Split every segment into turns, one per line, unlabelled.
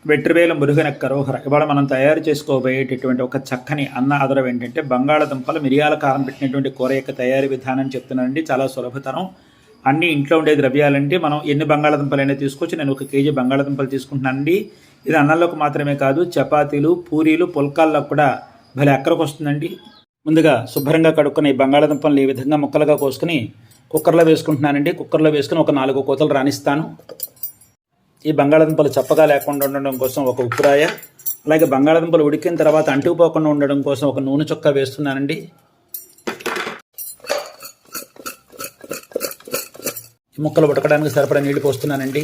వెట్రివేల మురుగన కరోహర. ఇవాళ మనం తయారు చేసుకోబోయేటటువంటి ఒక చక్కని అన్న ఆధారం ఏంటంటే బంగాళదుంపలు మిరియాల కారం పెట్టినటువంటి కూర యొక్క తయారీ విధానం చెప్తున్నానండి. చాలా సులభతరం. అన్ని ఇంట్లో ఉండే ద్రవ్యాలంటే మనం ఎన్ని బంగాళదుంపలు అయినా తీసుకోవచ్చు. నేను 1 కేజీ బంగాళదుంపలు తీసుకుంటున్నానండి. ఇది అన్నంలోకి మాత్రమే కాదు, చపాతీలు, పూరీలు, పుల్కాల్లో కూడా భలే అక్కడికి వస్తుందండి. ముందుగా శుభ్రంగా కడుక్కుని ఈ బంగాళదుంపలను ఈ విధంగా ముక్కలుగా కోసుకుని కుక్కర్లో వేసుకుంటున్నానండి. కుక్కర్లో వేసుకుని ఒక 4 కోతలు రాణిస్తాను. ఈ బంగాళదుంపలు చప్పగా లేకుండా ఉండడం కోసం ఒక ఉప్పురాయ, అలాగే బంగాళదుంపలు ఉడికిన తర్వాత అంటుకుపోకుండా ఉండడం కోసం ఒక నూనె చుక్క వేస్తున్నానండి. ఈ ముక్కలు ఉడకడానికి సరిపడా నీళ్లు పోస్తున్నానండి.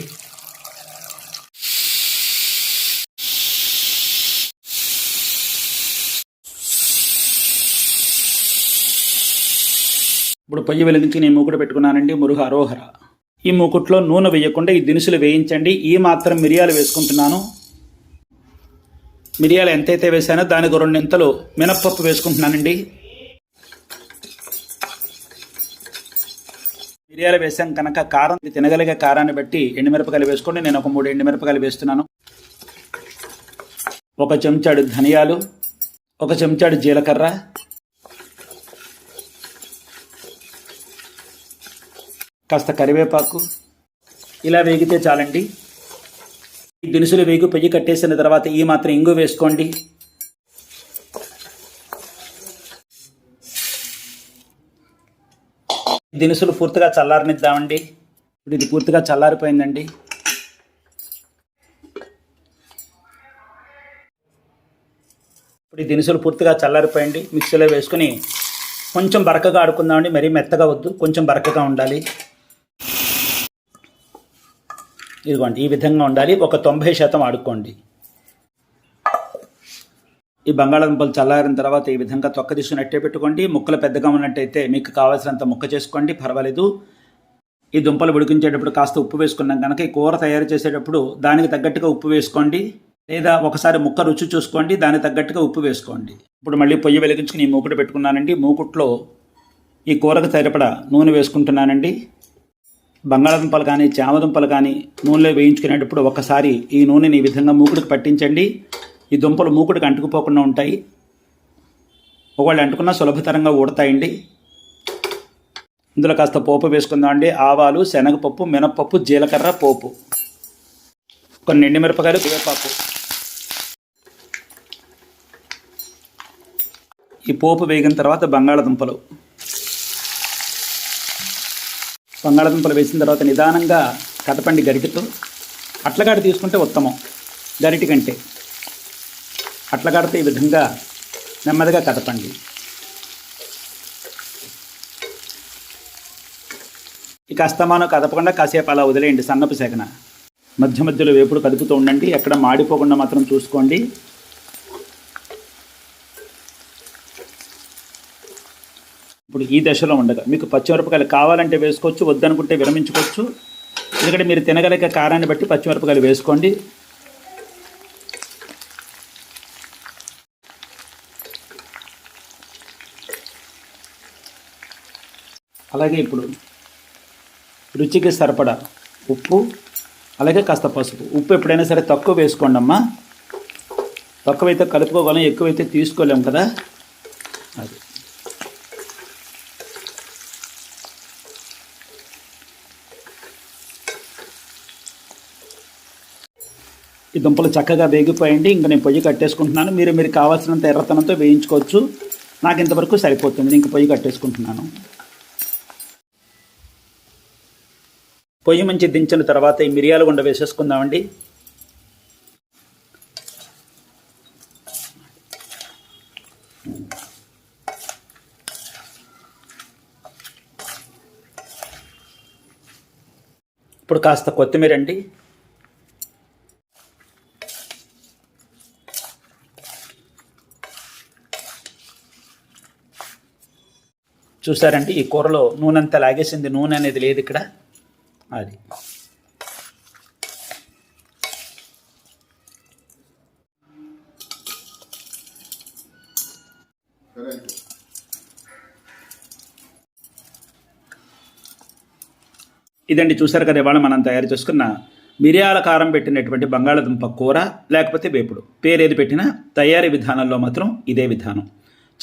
ఇప్పుడు పొయ్యి వెలిగించి నేను మూకుడు పెట్టుకున్నానండి. మురుగ అరోహర. ఈ మూకుట్లో నూనె వేయకుండా ఈ దినుసులు వేయించండి. ఈ మాత్రం మిరియాలు వేసుకుంటున్నాను. మిరియాలు ఎంతైతే వేసానో దానికి 2 ఇంతలు మినప్పప్పు వేసుకుంటున్నానండి. మిరియాలు వేసాం కనుక కారం తినగలిగే కారాన్ని బట్టి ఎండుమిరపకాయలు వేసుకోండి. నేను ఒక 3 ఎండుమిరపకాయలు వేస్తున్నాను. 1 చెంచాడు ధనియాలు, 1 చెంచాడు జీలకర్ర, కాస్త కరివేపాకు. ఇలా వేగితే చాలండి. ఈ దినుసులు వేగి పొయ్యి కట్టేసిన తర్వాత ఈ మాత్రం ఇంగు వేసుకోండి. దినుసులు పూర్తిగా చల్లారనిద్దామండి. ఇప్పుడు ఇది పూర్తిగా చల్లారిపోయిందండి. ఇప్పుడు ఈ దినుసులు పూర్తిగా చల్లారిపోయింది. మిక్సీలో వేసుకుని కొంచెం బరకగా ఆడుకుందామండి. మరీ మెత్తగా వద్దు, కొంచెం బరకగా ఉండాలి. ఇదిగోండి, ఈ విధంగా ఉండాలి. ఒక 90% ఆడుకోండి. ఈ బంగాళదుంపలు చల్లారిన తర్వాత ఈ విధంగా తొక్క తీసుకున్నట్టే పెట్టుకోండి. ముక్కలు పెద్దగా ఉన్నట్టయితే మీకు కావాల్సినంత ముక్క చేసుకోండి, పర్వాలేదు. ఈ దుంపలు ఉడికించేటప్పుడు కాస్త ఉప్పు వేసుకున్నాం కనుక ఈ కూర తయారు చేసేటప్పుడు దానికి తగ్గట్టుగా ఉప్పు వేసుకోండి, లేదా ఒకసారి ముక్క రుచి చూసుకోండి, దానికి తగ్గట్టుగా ఉప్పు వేసుకోండి. ఇప్పుడు మళ్ళీ పొయ్యి వెలిగించుకుని ఈ మూకుడు పెట్టుకున్నానండి. మూకుట్లో ఈ కూరకు సరిపడా నూనె వేసుకుంటున్నానండి. బంగాళదుంపలు కానీ చామదుంపలు కానీ నూనెలో వేయించుకునేటప్పుడు ఒకసారి ఈ నూనెని ఈ విధంగా మూకుడికి పట్టించండి. ఈ దుంపలు మూకుడికి అంటుకుపోకుండా ఉంటాయి. ఒకవేళ అంటుకున్నా సులభతరంగా ఊడతాయండి. ఇందులో కాస్త పోపు వేసుకుందామండి. ఆవాలు, శనగపప్పు, మినప్పప్పు, జీలకర్ర, పోపు, కొన్ని ఎండుమిరపకాయలు, కరివేపాకు. ఈ పోపు వేగిన తర్వాత బంగాళదుంపలు వేసిన తర్వాత నిదానంగా కదపండి గరిటెతో. అట్లగాడ తీసుకుంటే ఉత్తమం గరిటె కంటే. అట్లగాడితే ఈ విధంగా నెమ్మదిగా కదపండి. ఇక అస్తమానం కదపకుండా కాసేపు అలా వదిలేయండి సన్నపు సేకన. మధ్య మధ్యలో వేపుడు కదుపుతూ ఉండండి. ఎక్కడ మాడిపోకుండా మాత్రం చూసుకోండి. ఇప్పుడు ఈ దశలో ఉండగా మీకు పచ్చిమిరపకాయలు కావాలంటే వేసుకోవచ్చు, వద్దనుకుంటే విరమించుకోవచ్చు. ఎందుకంటే మీరు తినగలిగే కారాన్ని బట్టి పచ్చిమిరపకాయలు వేసుకోండి. అలాగే ఇప్పుడు రుచికి సరిపడా ఉప్పు, అలాగే కాస్త పసుపు. ఉప్పు ఎప్పుడైనా సరే తక్కువ వేసుకోండి అమ్మా. తక్కువైతే కలుపుకోగలం, ఎక్కువైతే తీసుకోలేము కదా. అది ఈ దుంపలు చక్కగా వేగిపోయండి. ఇంకా నేను పొయ్యి కట్టేసుకుంటున్నాను. మీరు కావాల్సినంత ఎర్రతనంతో వేయించుకోవచ్చు. నాకు ఇంతవరకు సరిపోతుంది. ఇంక పొయ్యి కట్టేసుకుంటున్నాను. పొయ్యి మంచి దించిన తర్వాత ఈ మిరియాల గుండ వేసేసుకుందామండి. ఇప్పుడు కాస్త కొత్తిమీర అండి. చూసారంటే ఈ కూరలో నూనె అంతా లాగేసింది. నూనె అనేది లేదు ఇక్కడ. అది ఇదండి, చూసారు కదా ఇవాళ మనం తయారు చేసుకున్న మిరియాల కారం పెట్టినటువంటి బంగాళదుంప కూర లేకపోతే వేపుడు, పేరేది పెట్టినా తయారీ విధానంలో మాత్రం ఇదే విధానం.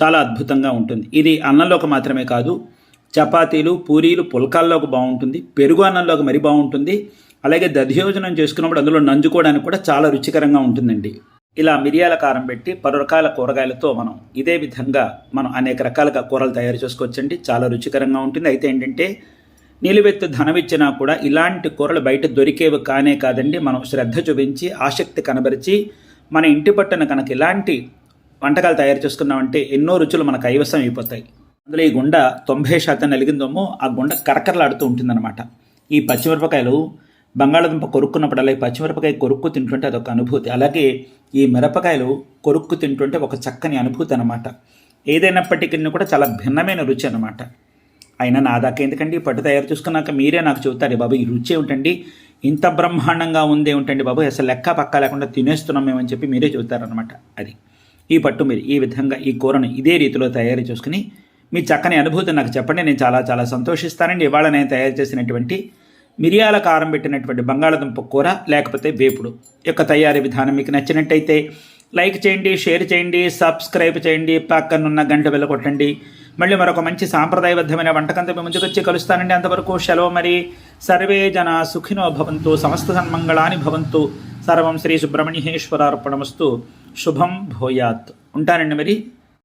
చాలా అద్భుతంగా ఉంటుంది. ఇది అన్నంలోకి మాత్రమే కాదు, చపాతీలు, పూరీలు, పుల్కాల్లోకి బాగుంటుంది, పెరుగు అన్నంలోకి మరీ బాగుంటుంది. అలాగే దధ్యోజనం చేసుకున్నప్పుడు అందులో నంజుకోవడానికి కూడా చాలా రుచికరంగా ఉంటుందండి. ఇలా మిరియాల కారం పెట్టి పలు రకాల కూరగాయలతో మనం ఇదే విధంగా మనం అనేక రకాలుగా కూరలు తయారు చేసుకోవచ్చండి. చాలా రుచికరంగా ఉంటుంది. అయితే ఏంటంటే నిలువెత్తు ధనమిచ్చినా కూడా ఇలాంటి కూరలు బయట దొరికేవి కానే కాదండి. మనం శ్రద్ధ చూపించి ఆసక్తి కనబరిచి మన ఇంటి పట్టున కనుక ఇలాంటి వంటకాలు తయారు చేసుకున్నామంటే ఎన్నో రుచులు మనకు కైవసం అయిపోతాయి. అందులో ఈ గుండ 90% నలిగిందేమో ఆ గుండ కరకరలాడుతూ ఉంటుందన్నమాట. ఈ పచ్చిమిరపకాయలు బంగాళదుంప కొరుక్కున్నప్పుడల్లా ఈ పచ్చిమిరపకాయ కొరుక్కు తింటుంటే అదొక అనుభూతి. అలాగే ఈ మిరపకాయలు కొరుక్కు తింటుంటే ఒక చక్కని అనుభూతి అనమాట. ఏదైనప్పటికీ కూడా చాలా భిన్నమైన రుచి అనమాట. అయినా నా దాకా ఎందుకండి, పట్టు తయారు చేసుకున్నాక మీరే నాకు చెబుతారు, బాబు ఈ రుచి ఏమిటండి, ఇంత బ్రహ్మాండంగా ఉంది ఏమిటండి బాబు, అసలు లెక్క పక్క లేకుండా తినేస్తున్నాం మేమని చెప్పి మీరే చెబుతారనమాట. అది ఈ పట్టు మీరు ఈ విధంగా ఈ కూరను ఇదే రీతిలో తయారు చేసుకుని మీ చక్కని అనుభూతి నాకు చెప్పండి. నేను చాలా చాలా సంతోషిస్తానండి. ఇవాళ నేను తయారు చేసినటువంటి మిరియాల కారం పెట్టినటువంటి బంగాళదుంప కూర లేకపోతే వేపుడు యొక్క తయారీ విధానం మీకు నచ్చినట్టయితే లైక్ చేయండి, షేర్ చేయండి, సబ్స్క్రైబ్ చేయండి, పక్కనున్న గంట బెల్ల కొట్టండి. మళ్ళీ మరొక మంచి సాంప్రదాయబద్ధమైన వంటకంతో మీ ముందుకు వచ్చి కలుస్తానండి. అంతవరకు సెలవు మరి. సర్వే జన సుఖినో భవంతు, సమస్త సన్మంగళాని భవంతు, సర్వం శ్రీ సుబ్రహ్మణ్యేశ్వరార్పణమస్తు. శుభం భూయాత్. ఉంటానండి మరి.